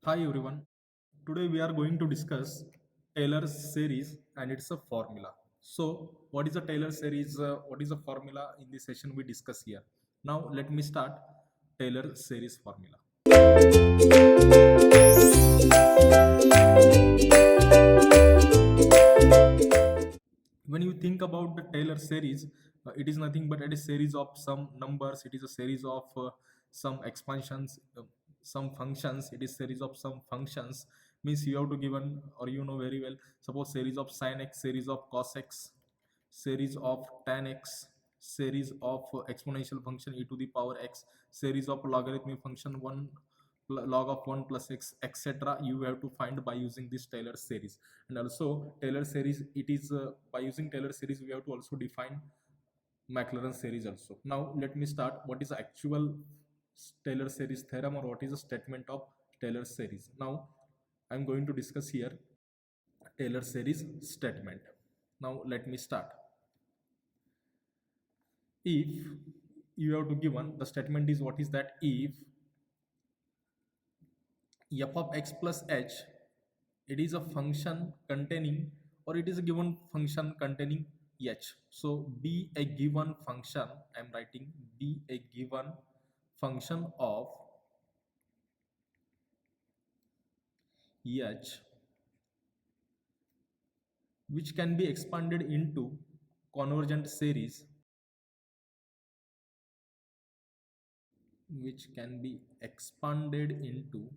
Hi everyone. Today we are going to discuss Taylor's series and it's a formula. So, what is a Taylor series? What is a formula in this session we discuss here? Now, let me start Taylor series formula. When you think about the Taylor series, it is nothing but a series of some numbers. It is a series of some expansions, some functions. It is series of some functions. Means you have to given, or you know very well. Suppose series of sin x, series of cos x, series of tan x, series of exponential function e to the power x, series of logarithmic function 1 log of 1 plus x, etc. You have to find by using this Taylor series. And also Taylor series, it is by using Taylor series we have to also define Maclaurin series also. Now let me start. What is the actual Taylor series theorem, or what is the statement of Taylor series? Now I'm going to discuss here Taylor series statement. Now let me start. If you have to given, the statement is, what is that? If f of x plus h, it is a function containing, or it is a given function containing h. So be a given function, I am writing be a given function of h which can be expanded into convergent series, which can be expanded into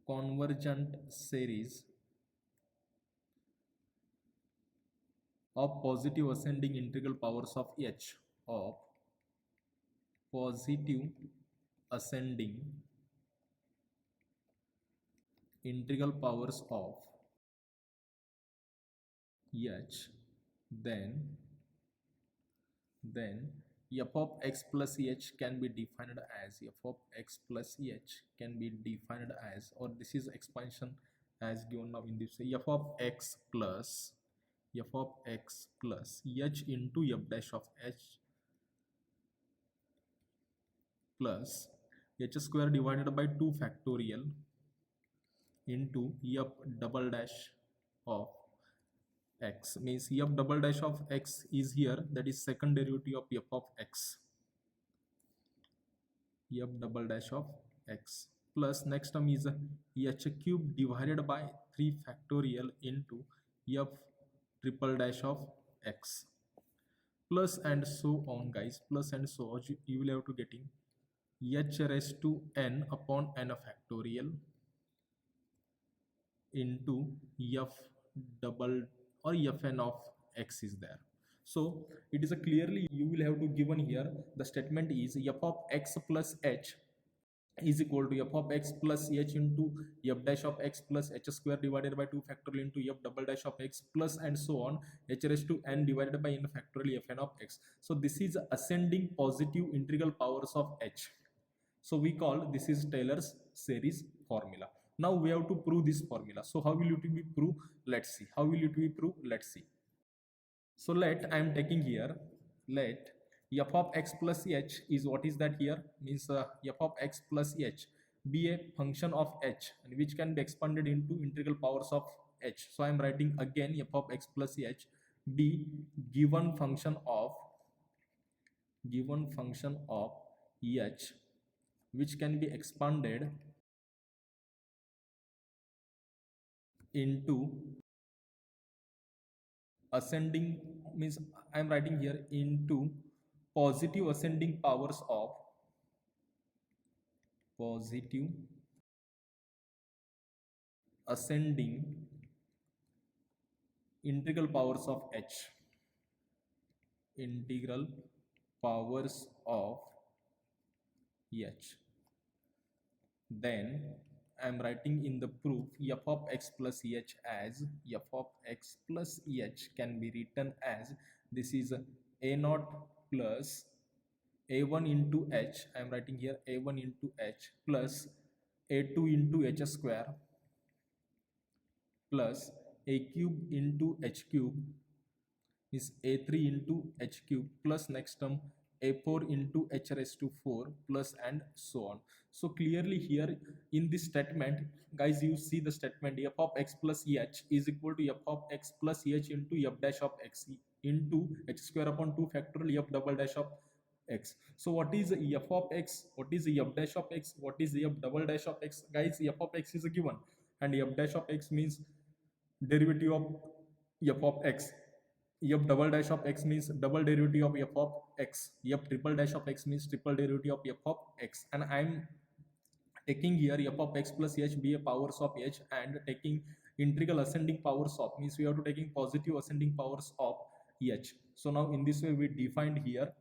convergent series of positive ascending integral powers of h, of positive ascending integral powers of h, then f of x plus h can be defined as f of x plus h can be defined as, or this is expansion as given now in this f of x plus h into f dash of h plus h square divided by 2 factorial into f double dash of x. Means f double dash of x is here, that is second derivative of f of x, f double dash of x, plus next term is h cube divided by 3 factorial into f triple dash of x, plus and so on guys, plus and so on. You will have to getting h raised to n upon n factorial into f double or fn of x is there. So it is a clearly you will have to given here, the statement is f of x plus h is equal to f of x plus h into f dash of x plus h square divided by 2 factorial into f double dash of x, plus and so on h raised to n divided by n factorial fn of x. So this is ascending positive integral powers of h. So we call this is Taylor's series formula. Now we have to prove this formula. So how will it be proved? Let's see. How will it be proved? Let's see. So let I am taking here, let f of x plus h is, what is that here? Means f of x plus h be a function of h, and which can be expanded into integral powers of h. So I am writing again f of x plus h be given function of h which can be expanded into ascending, means I am writing here into positive ascending powers of positive ascending integral powers of h, integral powers of h. Then I am writing in the proof f of x plus h as f of x plus h can be written as, this is a naught plus a1 into h, I am writing here a1 into h plus a2 into h square plus a cube into h cube is a3 into h cube, plus next term a4 into h raised to 4 plus and so on. So clearly here in this statement, guys, you see the statement f of x plus h is equal to f of x plus h into f dash of x into h square upon 2 factorial f double dash of x. So what is f of x, what is f dash of x, what is f double dash of x? Guys, f of x is a given and f dash of x means derivative of f of x. F double dash of x means double derivative of f of x. F triple dash of x means triple derivative of f of x. And I'm taking here f of x plus h be a powers of h and taking integral ascending powers of means we have to taking positive ascending powers of h. So now in this way we defined here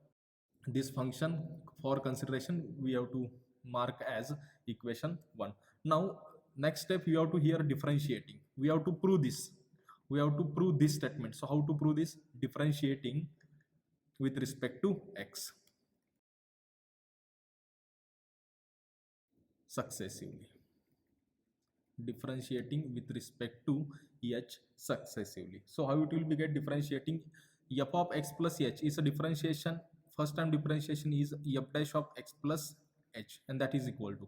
this function. For consideration we have to mark as equation 1. Now next step we have to here differentiating, we have to prove this, we have to prove this statement. So how to prove this? Differentiating with respect to x successively, differentiating with respect to h successively. So how it will be get differentiating? F of x plus h is a differentiation, first time differentiation is f dash of x plus h, and that is equal to,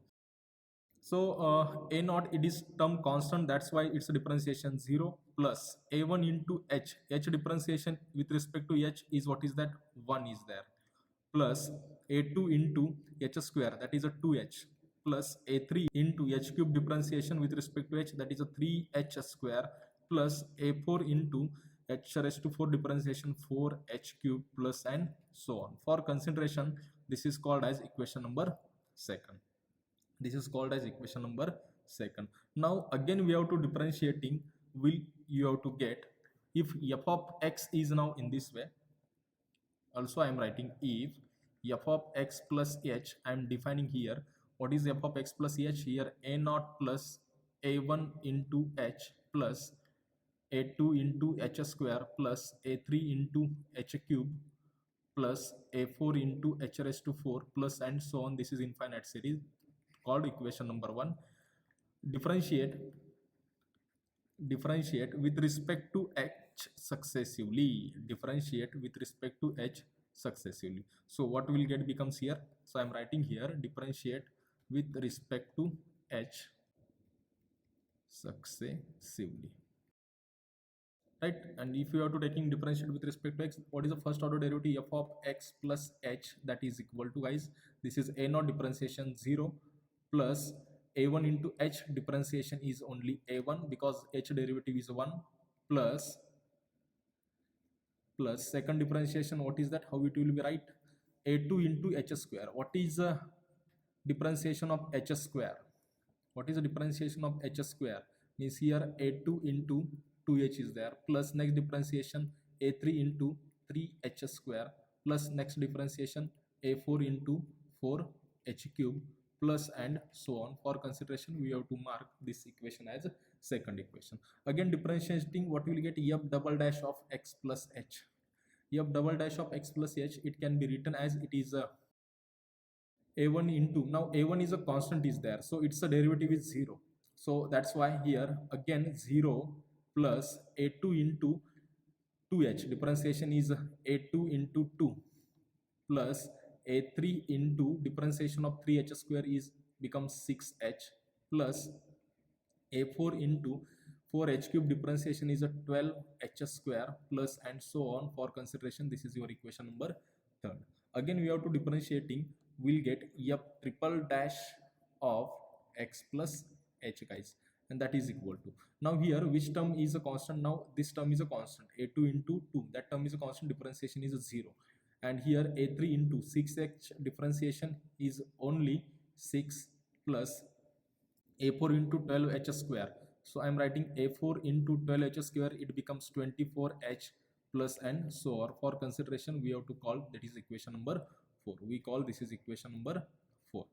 so a naught, it is term constant, that's why it's a differentiation 0 plus a1 into h differentiation with respect to h is what is that, 1 is there, plus a2 into h square, that is a 2h, plus a3 into h cube differentiation with respect to h, that is a 3h square, plus a4 into h raised to 4 differentiation 4h cube, plus and so on. For consideration, this is called as equation number second. This is called as equation number second. Now again we have to differentiating, will you have to get if f of x is now in this way. Also I am writing if f of x plus h, I am defining here what is f of x plus h here, a naught plus a1 into h plus a2 into h square plus a3 into h cube plus a4 into h raised to 4 plus and so on. This is infinite series called equation number 1. Differentiate with respect to h successively, differentiate with respect to h successively. So what will get becomes here, so I am writing here differentiate with respect to h successively, right? And if you are to taking differentiate with respect to x, what is the first order derivative? F of x plus h, that is equal to, guys, this is a naught differentiation 0 plus a1 into h differentiation is only a1 because h derivative is 1 plus second differentiation, what is that, how it will be, right? A2 into h square, what is the differentiation of h square? What is the differentiation of h square? Means here a2 into 2h is there, plus next differentiation a3 into 3h square, plus next differentiation a4 into 4h cube, plus and so on. For consideration we have to mark this equation as second equation. Again differentiating, what we will get? F double dash of x plus h. F double dash of x plus h, it can be written as it is a1 into, now a1 is a constant is there, so its a derivative is 0, so that's why here again 0 plus a2 into 2h differentiation is a2 into 2 plus a3 into differentiation of 3h square is becomes 6h plus a4 into 4h cube differentiation is a 12h square plus and so on. For consideration, this is your equation number third. Again we have to differentiating, we'll get f triple dash of x plus h, guys, and that is equal to, now here which term is a constant? Now this term is a constant, a2 into 2, that term is a constant, differentiation is a 0, and here a3 into 6h differentiation is only 6 plus a4 into 12h square, so I am writing a4 into 12h square, it becomes 24h plus and so on. For consideration we have to call that is equation number 4, we call this is equation number 4.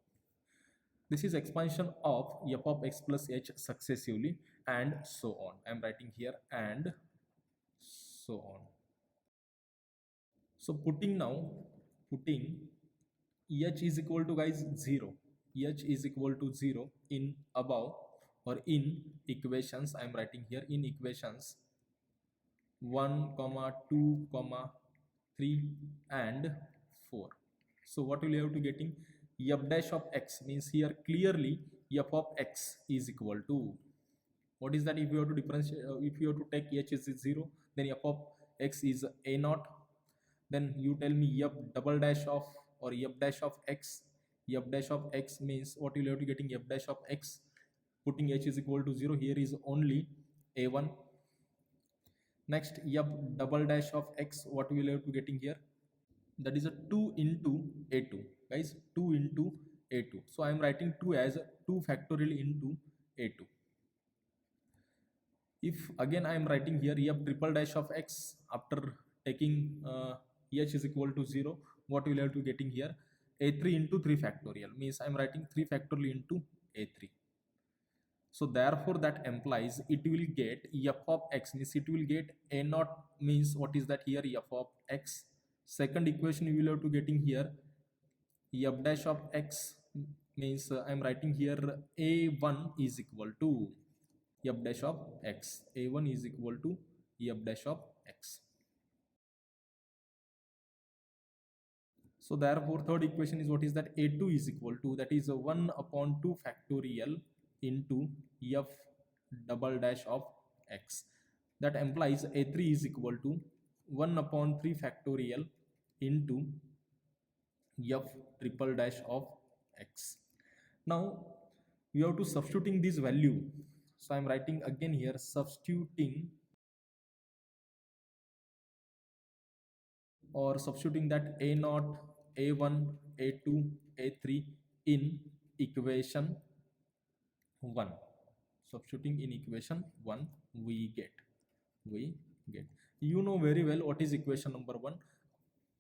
This is expansion of f of x plus h successively and so on. I am writing here and so on. So putting h is equal to, guys, 0, h is equal to 0 in above or in equations, I am writing here in equations 1 comma 2 comma 3 and 4. So what will you have to getting? F dash of x means here clearly f of x is equal to, what is that? If you have to differentiate, if you have to take h is 0, then f of x is a naught. Then you tell me f double dash of, or f dash of x. F dash of x means what you will have to getting? F dash of x, putting h is equal to 0, here is only a1. Next, f double dash of x, what we will have to getting here? That is a 2 into a2, guys, 2 into a2. So I am writing 2 as 2 factorial into a2. If again I am writing here f triple dash of x, after taking h is equal to 0, what will have to getting here? A3 into 3 factorial means I am writing 3 factorial into a3. So therefore that implies it will get f of x means it will get a naught, means what is that here? F of x. Second equation you will have to getting here f dash of x means I am writing here a1 is equal to f dash of x. A1 is equal to f dash of x. So therefore third equation is what is that? A2 is equal to, that is a 1 upon 2 factorial into f double dash of x. That implies A3 is equal to 1 upon 3 factorial into f triple dash of x. Now we have to substituting this value. So I am writing again here substituting, or substituting that a naught, a1, a2, a3 in equation 1. Substituting in equation 1, we get you know very well what is equation number 1.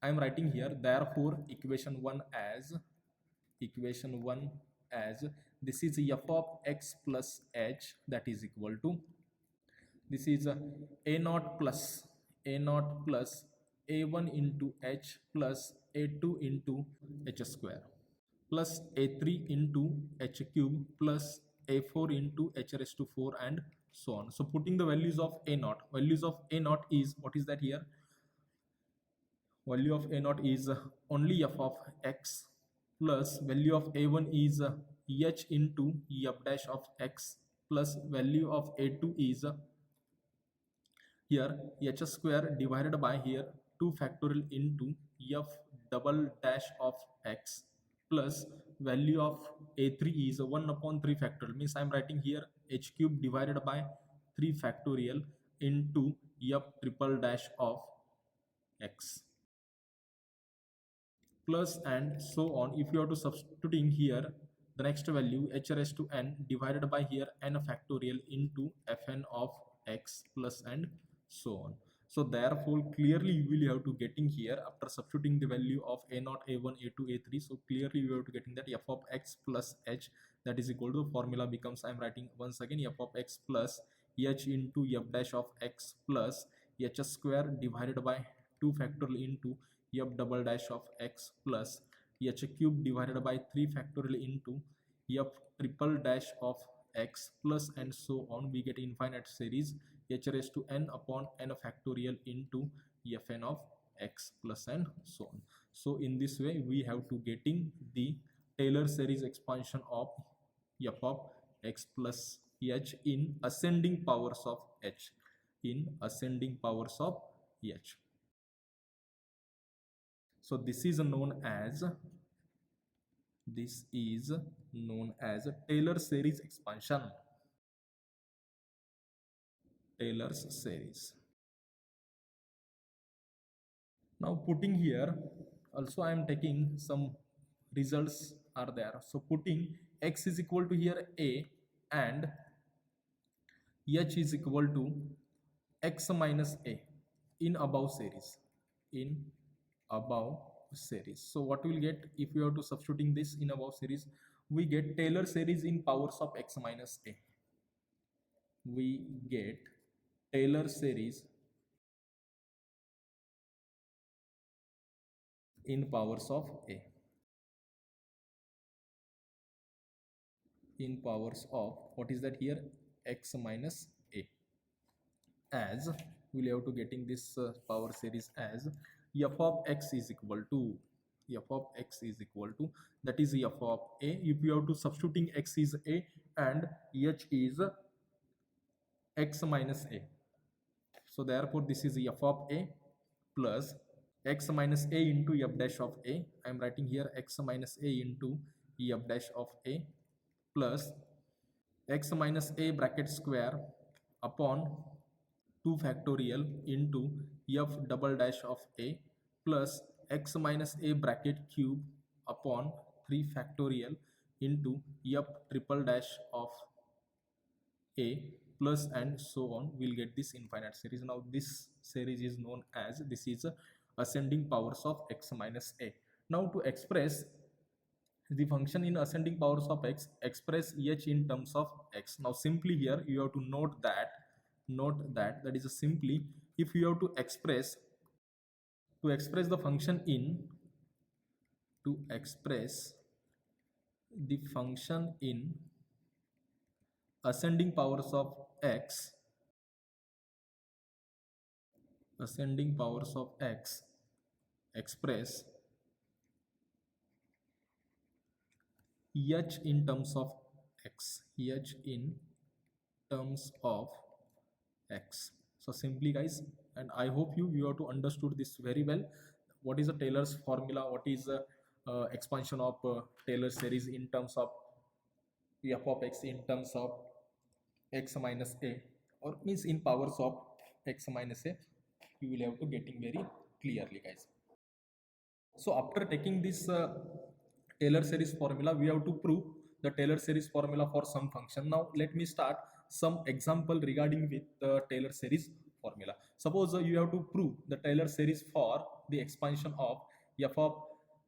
I am writing here therefore equation 1 as this is f of x plus h, that is equal to, this is a naught plus a1 into h plus a2 into h square plus a3 into h cube plus a4 into h raised to 4 and so on. So putting the values of a naught, is, what is that here? Value of a naught is only f of x plus value of a1 is h into f dash of x plus value of a2 is here h square divided by here 2 factorial into f double dash of x plus value of a3 is 1 upon 3 factorial, means I am writing here h cube divided by 3 factorial into f triple dash of x plus and so on. If you are to substituting here the next value h raised to n divided by here n factorial into fn of x plus and so on. So therefore clearly you will have to getting here after substituting the value of a naught, a1, a2, a3. So clearly you have to getting that f of x plus h, that is equal to, formula becomes, I am writing once again, f of x plus h into f dash of x plus h square divided by 2 factorial into f double dash of x plus h cube divided by 3 factorial into f triple dash of x plus and so on. We get infinite series h raised to n upon n factorial into fn of x plus and so on. So in this way we have to getting the Taylor series expansion of f of x plus h in ascending powers of h, So this is known as Taylor series expansion. Taylor's series. Now putting here, also I am taking some results are there. So putting x is equal to here a and h is equal to x minus a in above series. So what we will get if we are to substituting this in above series? We get Taylor series in powers of x minus a. We get Taylor series in powers of a, in powers of, what is that here? X minus a, as we will have to getting this power series as f of x is equal to f of x is equal to, that is f of a. If you have to substituting x is a and h is x minus a, so therefore this is f of a plus x minus a into f dash of a. I am writing here x minus a into f dash of a plus x minus a bracket square upon 2 factorial into f double dash of a plus x minus a bracket cube upon 3 factorial into f triple dash of a plus and so on. We'll get this infinite series. Now this series is known as, this is ascending powers of x minus a. Now to express the function in ascending powers of x, express h in terms of x. Now simply here you have to note that that is a simply, if you have to express the function in, to express the function in ascending powers of x, ascending powers of x, express h in terms of x, h in terms of x. So simply guys, and I hope you have to understood this very well. What is a Taylor's formula, what is a expansion of Taylor series in terms of f of x in terms of x minus a, or means in powers of x minus a, you will have to getting very clearly guys. So after taking this Taylor series formula, we have to prove the Taylor series formula for some function. Now let me start some example regarding with the Taylor series formula. Suppose you have to prove the Taylor series for the expansion of f of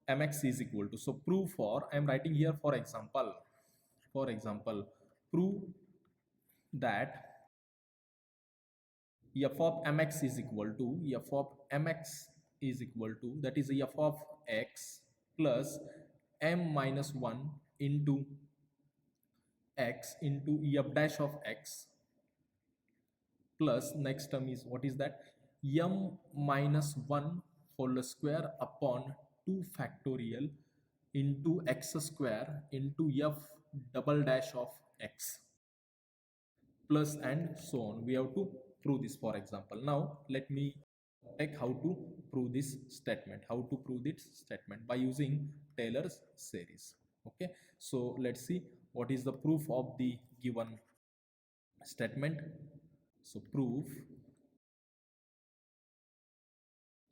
mx is equal to, so prove for, I am writing here for example, prove that f of mx is equal to, f of mx is equal to, that is f of x plus m minus 1 into x into f dash of x plus next term is, what is that, m minus 1 whole square upon 2 factorial into x square into f double dash of x plus and so on. We have to prove this for example. Now let me take how to prove this statement, by using Taylor's series. Okay, so let's see what is the proof of the given statement. So proof,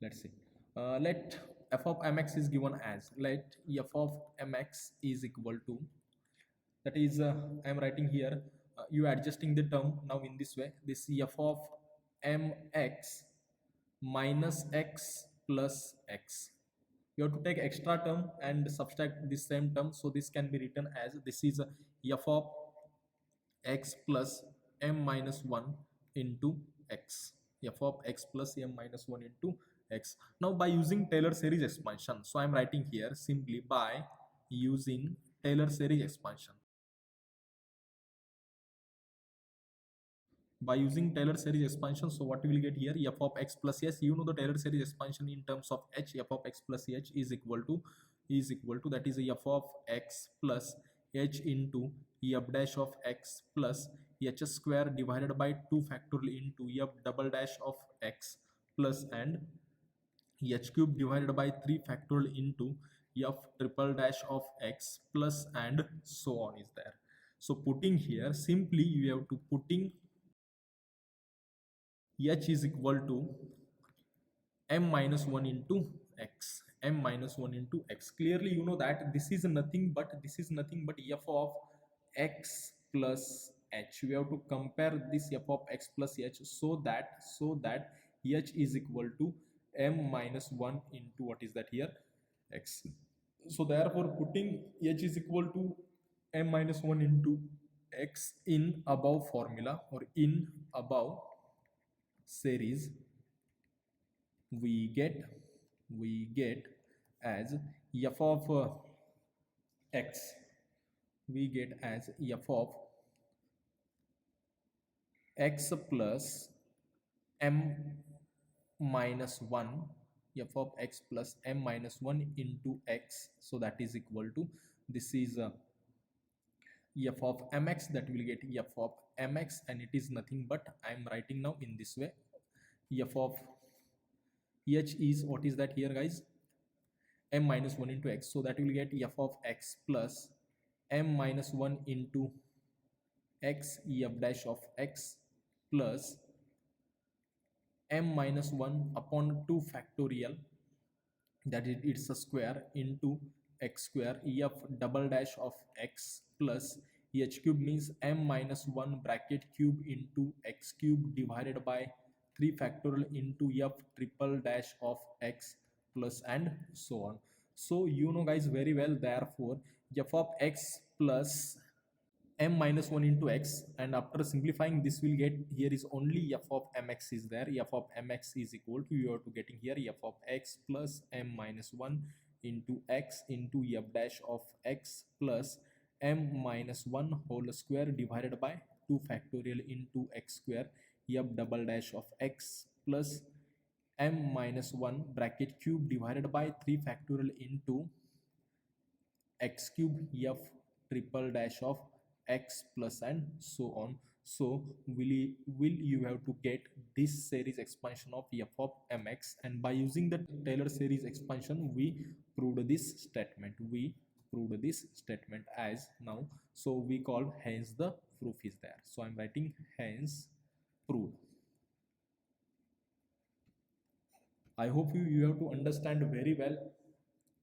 let's see, let f of mx is given as, let f of mx is equal to, that is I am writing here, you are adjusting the term now in this way, this f of mx minus x plus x, you have to take extra term and subtract this same term, so this can be written as, this is f of x plus m minus 1 into x, f of x plus m minus 1 into x. Now by using Taylor series expansion, so I am writing here simply by using Taylor series expansion, by using Taylor series expansion, so what we will get here, f of x plus s, you know the Taylor series expansion in terms of h, f of x plus h is equal to, that is f of x plus h into f dash of x plus h square divided by 2 factorial into f double dash of x plus and h cube divided by 3 factorial into f triple dash of x plus and so on is there. So putting here, simply you have to putting h is equal to m minus 1 into x, m minus 1 into x. Clearly you know that this is nothing but f of x plus h. We have to compare this f of x plus h, so that h is equal to m minus 1 into, what is that here, x. So therefore putting h is equal to m minus 1 into x in above formula, or in above series, we get as f of x, we get as f of x plus m minus 1 f of x plus m minus 1 into x, so that is equal to, this is f of mx, that will get f of mx, and it is nothing but I am writing now in this way, f of h is, what is that here guys, m minus 1 into x, so that will get f of x plus m minus 1 into x f dash of x plus m minus 1 upon 2 factorial, that is it's a square, into x square f double dash of x plus h cube, means m minus 1 bracket cube into x cube divided by 3 factorial into f triple dash of x plus, and so on. So you know guys very well, therefore f of x plus m minus 1 into x, and after simplifying this will get, here is only f of mx is there, f of mx is equal to, you are to getting here f of x plus m minus 1 into x into f dash of x plus m minus 1 whole square divided by 2 factorial into x square f double dash of x plus m minus 1 bracket cube divided by 3 factorial into x cube f triple dash of x plus, and so on. So will you have to get this series expansion of f of mx, and by using the Taylor series expansion we proved this statement, as now. So we call, hence the proof is there, so I'm writing hence proved. I hope you have to understand very well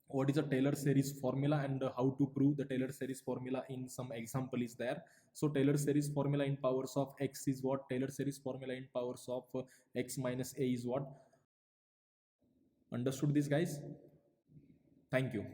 what is a Taylor series formula and how to prove the Taylor series formula in some example is there. So Taylor series formula in powers of x is what? Taylor series formula in powers of x minus a is what? Understood this guys? Thank you.